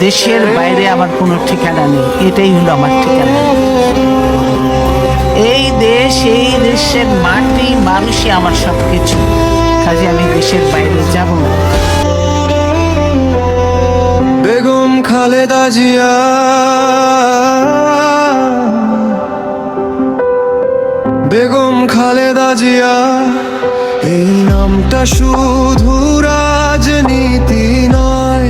দেশের বাইরে আমার কোনো ঠিকানা নেই, এটাই হলো আমার ঠিকানা। এই দেশ, এই দেশের মাটি মানুষই আমার সবকিছু, কাজে আমি দেশের বাইরে যাব না। বেগম খালেদা জিয়া, বেগম খালেদা জিয়া, এই নামটা শুধু রাজনীতি নয়,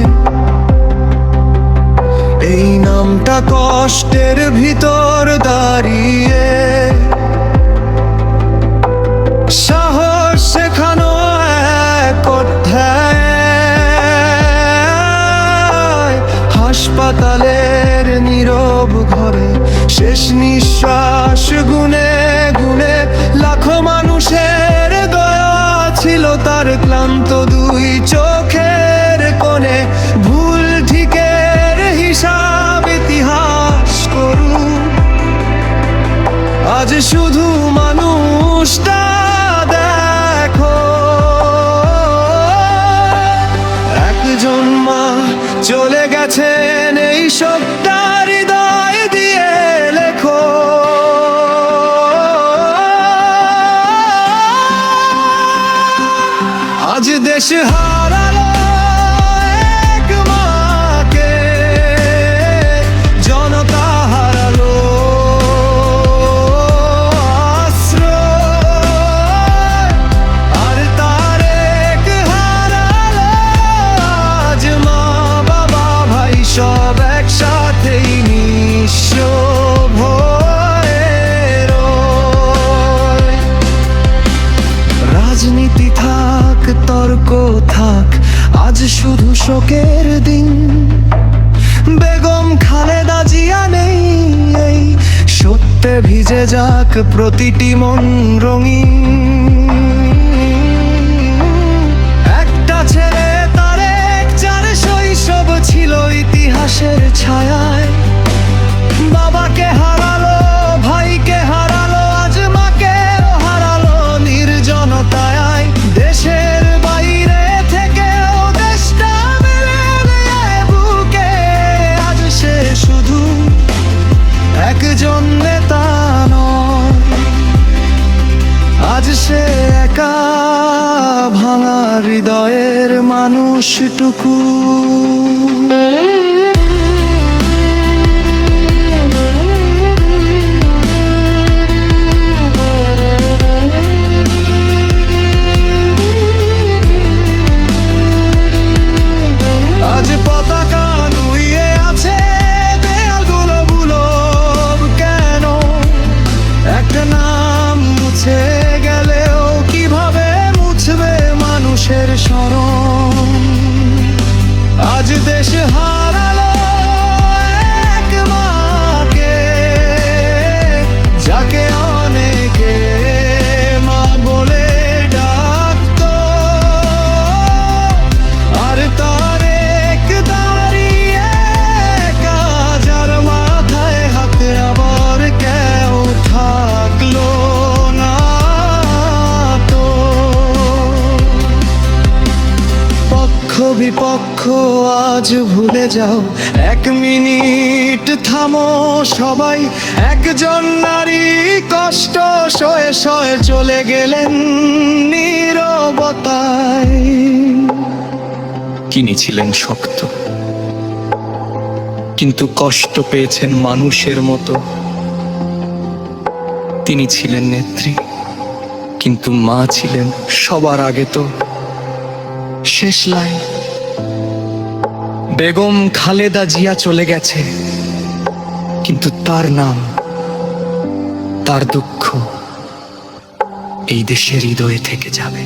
এই নামটা কষ্টের ভিতর দাঁড়িয়ে সাহস শেখানো এক অধ্যায়। হাসপাতালের নীরব ঘরে শেষ নিঃশ্বাস গুনে গুনে লাখো মানুষের দয়া ছিল তার ক্লান্ত দুই চোখের কোণে। ভুল ঠিকের হিসাব ইতিহাস করুন, আজ শুধু মানুষটা দেখো। একজন মা চলে গেছেন, এই সবটা হৃদয় দিয়ে লেখো। আজ দেশ হারালো এক মাকে, জনতা হারালো আশ্রয়, আর তারেক হারালো আজ মা বাবা ভাই সব একসাথেই নিঃস্ব ভয়ে রয়। রাজনীতি থাক, তর্ক থাক, আজ শুধু শোকের দিন। বেগম খালেদা জিয়া নেই, এই সত্যে ভিজে যাক প্রতিটি মন রঙিন। একটা ছেলে তারেক, যার শৈশব ছিল ইতিহাসের ছায়ায়। বাবাকে হারালো, ভাইকে হারালো, আজ মাকে হারালো নির্জনতায়। দেশের বাইরে থেকেও দেশটা মেলে দেয় বুকে, আজ সে শুধু একজন নেতা নয়, আজ সে একা ভাঙা হৃদয়ের মানুষটুকু। আজ পতাকা নুইয়ে আছে দেয়ালগুলো, বুলব কেন? একটা নাম মুছে গেলেও কিভাবে মুছবে মানুষের স্মরণ? আজ দেশ হারালো এক মাকে, যাকে অনেকে মা বলে ডাকতো, আর তারেক দাঁড়িয়ে একা, যার মাথায় হাত আবার কেউ থাকলো না তো। পক্ষ বিপক্ষ আজ ভুলে যাও, এক মিনিট থামো সবাই। একজন নারী কষ্ট সয়ে সয়ে চলে গেলেন নীরবতায়। তিনি ছিলেন শক্ত, কিন্তু কষ্ট পেয়েছেন মানুষের মতো। তিনি ছিলেন নেত্রী, কিন্তু মা ছিলেন সবার আগে তো। শেষ লাইন, বেগম খালেদা জিয়া চলে গেছে, কিন্তু তার নাম, তার দুঃখ এই দেশের হৃদয়ে থেকে যাবে।